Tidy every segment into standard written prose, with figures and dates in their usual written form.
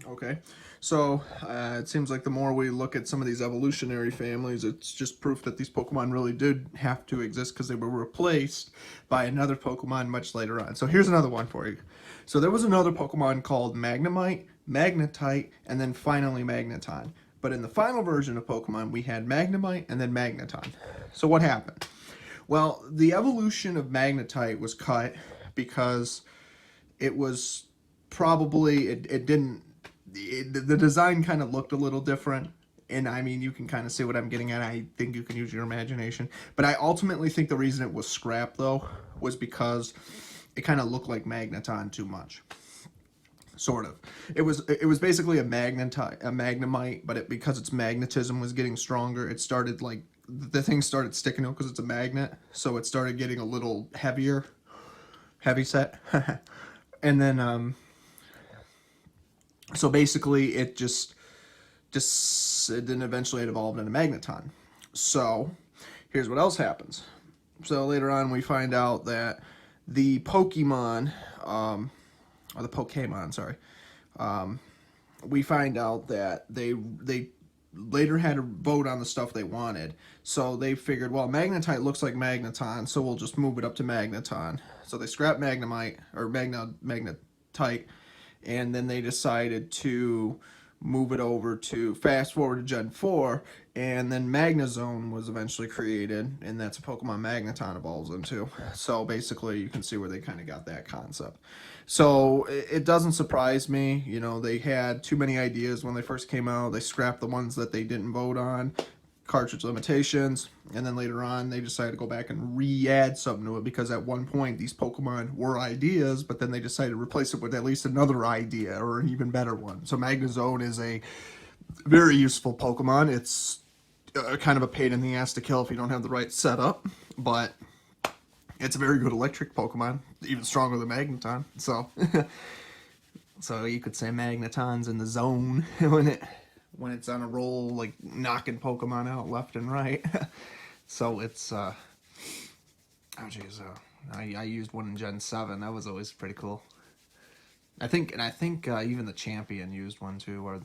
Okay, so it seems like the more we look at some of these evolutionary families, it's just proof that these Pokemon really did have to exist because they were replaced by another Pokemon much later on. So here's another one for you. So there was another Pokemon called Magnemite, Magnetite, and then finally Magneton. But in the final version of Pokemon, we had Magnemite and then Magneton. So what happened? Well, the evolution of Magnetite was cut because it was probably, it didn't, the design kind of looked a little different, and I mean, you can kind of see what I'm getting at. I think you can use your imagination, but I ultimately think the reason it was scrapped though was because it kind of looked like Magneton too much. Sort of. It was basically a Magnemite, but because its magnetism was getting stronger, it started like the thing started sticking out because it's a magnet, so it started getting a little heavy set, and then so basically, it then eventually it evolved into Magneton. So here's what else happens. So later on, we find out that the Pokemon, or the Pokemon, sorry, we find out that they later had to vote on the stuff they wanted. So they figured, well, Magnetite looks like Magneton, so we'll just move it up to Magneton. So they scrapped Magnemite or Magnetite. And then they decided to move it over to fast forward to Gen 4, and then Magnezone was eventually created, and that's a Pokemon Magneton evolves into. So basically, you can see where they kind of got that concept. So it doesn't surprise me, you know, they had too many ideas when they first came out. They scrapped the ones that they didn't vote on, cartridge limitations, and then later on they decided to go back and re-add something to it because at one point these Pokemon were ideas, but then they decided to replace it with at least another idea or an even better one. So Magnezone is a very useful Pokemon. It's kind of a pain in the ass to kill if you don't have the right setup, but it's a very good electric Pokemon, even stronger than Magneton. So so you could say Magneton's in the zone when it's on a roll, like knocking Pokemon out left and right. So it's oh geez, I used one in Gen 7. That was always pretty cool. I think even the champion used one too, or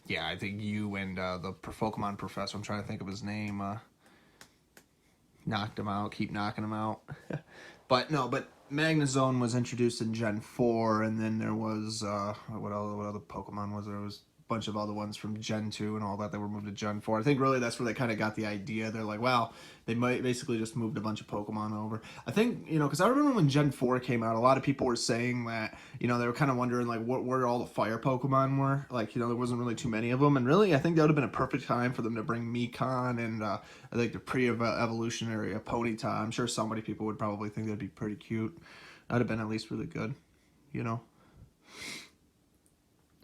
yeah, I think you and the Pokemon professor, I'm trying to think of his name, knocked him out, keep knocking him out. But Magnezone was introduced in Gen 4, and then there was, what other Pokemon was there? There was a bunch of other ones from Gen 2 and all that were moved to Gen 4. I think really that's where they kind of got the idea. They're like, wow, they might basically just moved a bunch of Pokemon over. I think, you know, because I remember when Gen 4 came out, a lot of people were saying that, you know, they were kind of wondering, like, where all the fire Pokemon were. Like, you know, there wasn't really too many of them. And really, I think that would have been a perfect time for them to bring Mekon and, I think the pre-evolutionary Ponyta. I'm sure people would probably think that'd be pretty cute. That'd have been at least really good, you know.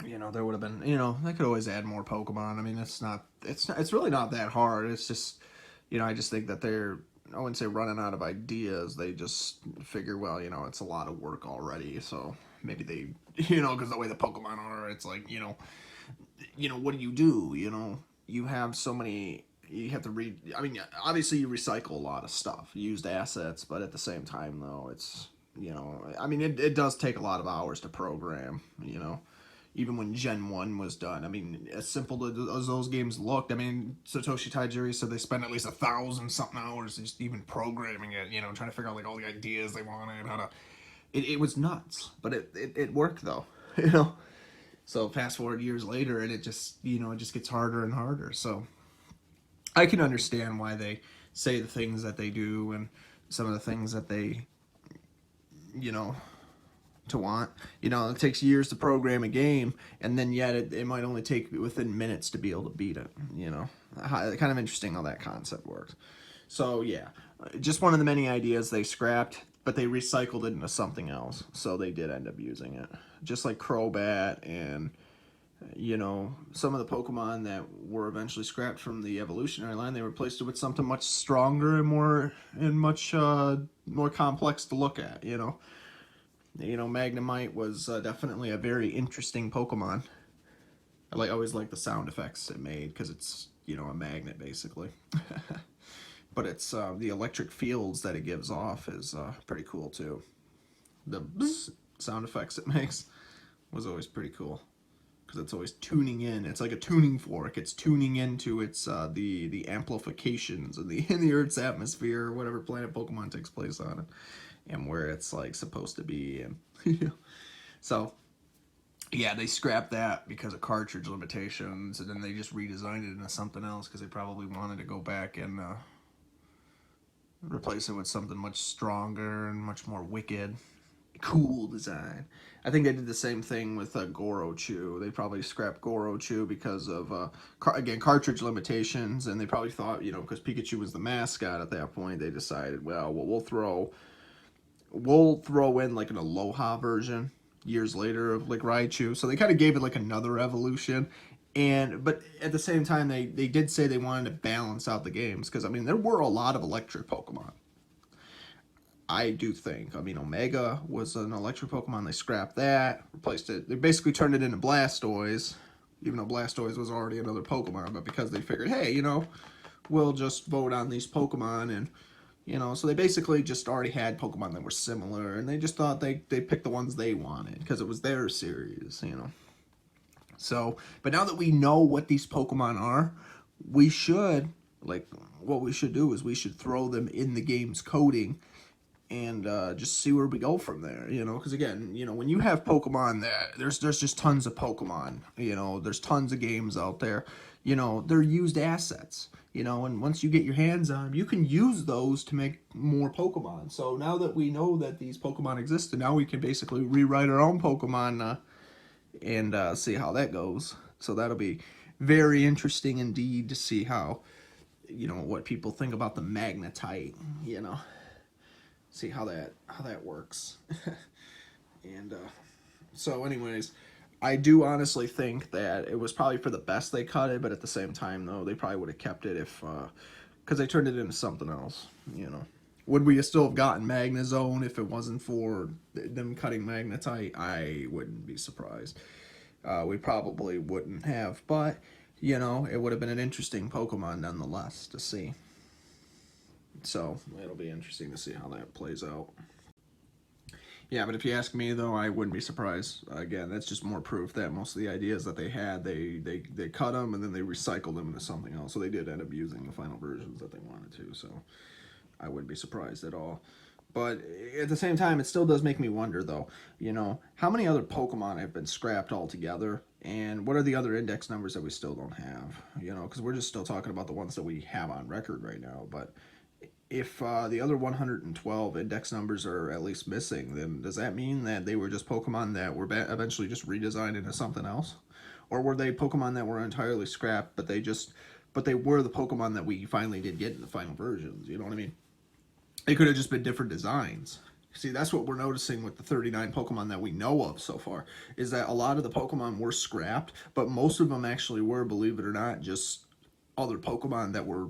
You know, there would have been, you know, they could always add more Pokemon. I mean, it's really not that hard. It's just, you know, I just think that they're, I wouldn't say running out of ideas. They just figure, well, you know, it's a lot of work already. So maybe they, you know, because the way the Pokemon are, it's like, you know, what do? You know, you have so many, you have to read, I mean, obviously you recycle a lot of stuff, used assets, but at the same time, though, it's, you know, I mean, it does take a lot of hours to program, you know, even when Gen 1 was done. I mean, as simple as those games looked, I mean, Satoshi Tajiri said they spent at least 1,000-something hours just even programming it, you know, trying to figure out, like, all the ideas they wanted, how to, it was nuts, but it worked, though, you know. So fast forward years later, and it just, you know, it just gets harder and harder. So I can understand why they say the things that they do and some of the things that they, you know, to want. You know, it takes years to program a game, and then yet it might only take within minutes to be able to beat it, you know. Kind of interesting how that concept works. So yeah, just one of the many ideas they scrapped, but they recycled it into something else. So they did end up using it. Just like Crobat and, you know, some of the Pokemon that were eventually scrapped from the evolutionary line, they replaced it with something much stronger and much more complex to look at, you know. You know, Magnemite was definitely a very interesting Pokemon. I always like the sound effects it made because it's, you know, a magnet basically. But it's the electric fields that it gives off is pretty cool too. The bzz, sound effects it makes was always pretty cool, because it's always tuning in. It's like a tuning fork. It's tuning into its the amplifications in the Earth's atmosphere, or whatever planet Pokemon takes place on it, and where it's like supposed to be. And so yeah, they scrapped that because of cartridge limitations, and then they just redesigned it into something else because they probably wanted to go back and replace it with something much stronger and much more wicked, cool design. I think they did the same thing with Gorochu. They probably scrapped Gorochu because of, again, cartridge limitations, and they probably thought, you know, because Pikachu was the mascot at that point, they decided, well, we'll throw in like an Aloha version years later of like Raichu. So they kind of gave it like another evolution. But at the same time, they did say they wanted to balance out the games, because I mean there were a lot of electric Pokemon. I do think, I mean, Omega was an electric Pokemon. They scrapped that, replaced it. They basically turned it into Blastoise, even though Blastoise was already another Pokemon. But because they figured, hey, you know, we'll just vote on these Pokemon, and you know, so they basically just already had Pokemon that were similar, and they just thought they picked the ones they wanted because it was their series, you know. So, but now that we know what these Pokemon are, we should, like, what we should do is we should throw them in the game's coding and just see where we go from there, you know, because again, you know, when you have Pokemon that, there's just tons of Pokemon, you know, there's tons of games out there, you know, they're used assets, you know, and once you get your hands on them, you can use those to make more Pokemon. So now that we know that these Pokemon exist, and now we can basically rewrite our own Pokemon and see how that goes. So that'll be very interesting indeed to see how, you know, what people think about the Magnetite, you know, see how that works. And so anyways, I do honestly think that it was probably for the best they cut it, but at the same time though, they probably would have kept it if because they turned it into something else, you know. Would we still have gotten Magnezone if it wasn't for them cutting Magnetite? I wouldn't be surprised. We probably wouldn't have, but, you know, it would have been an interesting Pokemon nonetheless to see. So, it'll be interesting to see how that plays out. Yeah, but if you ask me, though, I wouldn't be surprised. Again, that's just more proof that most of the ideas that they had, they cut them and then they recycled them into something else. So they did end up using the final versions that they wanted to, so I wouldn't be surprised at all. But at the same time, it still does make me wonder, though, you know, how many other Pokemon have been scrapped altogether, and what are the other index numbers that we still don't have, you know, because we're just still talking about the ones that we have on record right now. But if the other 112 index numbers are at least missing, then does that mean that they were just Pokemon that were eventually just redesigned into something else? Or were they Pokemon that were entirely scrapped, but they were the Pokemon that we finally did get in the final versions, you know what I mean? They could have just been different designs. See, that's what we're noticing with the 39 Pokemon that we know of so far, is that a lot of the Pokemon were scrapped, but most of them actually were, believe it or not, just other Pokemon that were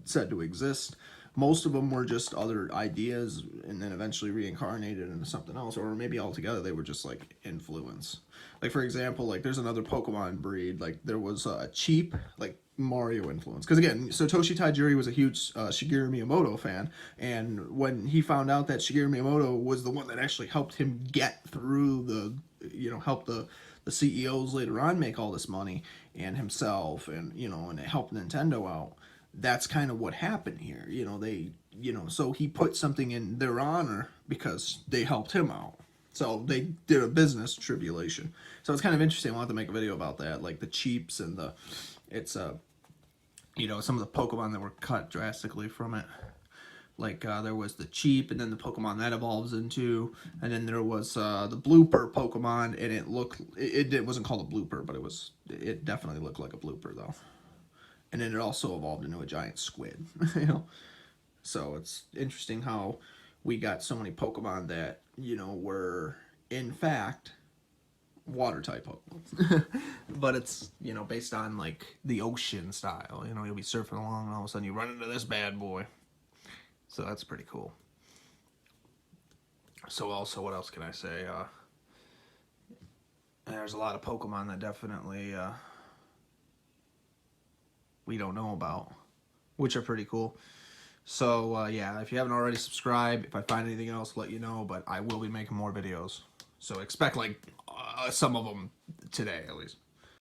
said to exist. Most of them were just other ideas and then eventually reincarnated into something else, or maybe altogether they were just like influence. Like, for example, like there's another Pokemon breed, like there was a cheap, like Mario influence. Because again, Satoshi Tajiri was a huge Shigeru Miyamoto fan, and when he found out that Shigeru Miyamoto was the one that actually helped him get through the, you know, help the CEOs later on make all this money, and himself, and, you know, and it helped Nintendo out. That's kind of what happened here. You know, so he put something in their honor because they helped him out. So they did a business tribulation. So it's kind of interesting. I'll have to make a video about that, like the cheaps and you know, some of the Pokemon that were cut drastically from it. Like there was the cheap, and then the Pokemon that evolves into, and then there was the blooper Pokemon, and it wasn't called a blooper, but it definitely looked like a blooper though. And then it also evolved into a giant squid, you know? So it's interesting how we got so many Pokemon that, you know, were, in fact, water-type Pokemon. But it's, you know, based on, like, the ocean style. You know, you'll be surfing along, and all of a sudden you run into this bad boy. So that's pretty cool. So also, what else can I say? There's a lot of Pokemon that definitely... we don't know about, which are pretty cool. So yeah, if you haven't already subscribed, if I find anything else, let you know, but I will be making more videos. So expect like some of them today at least.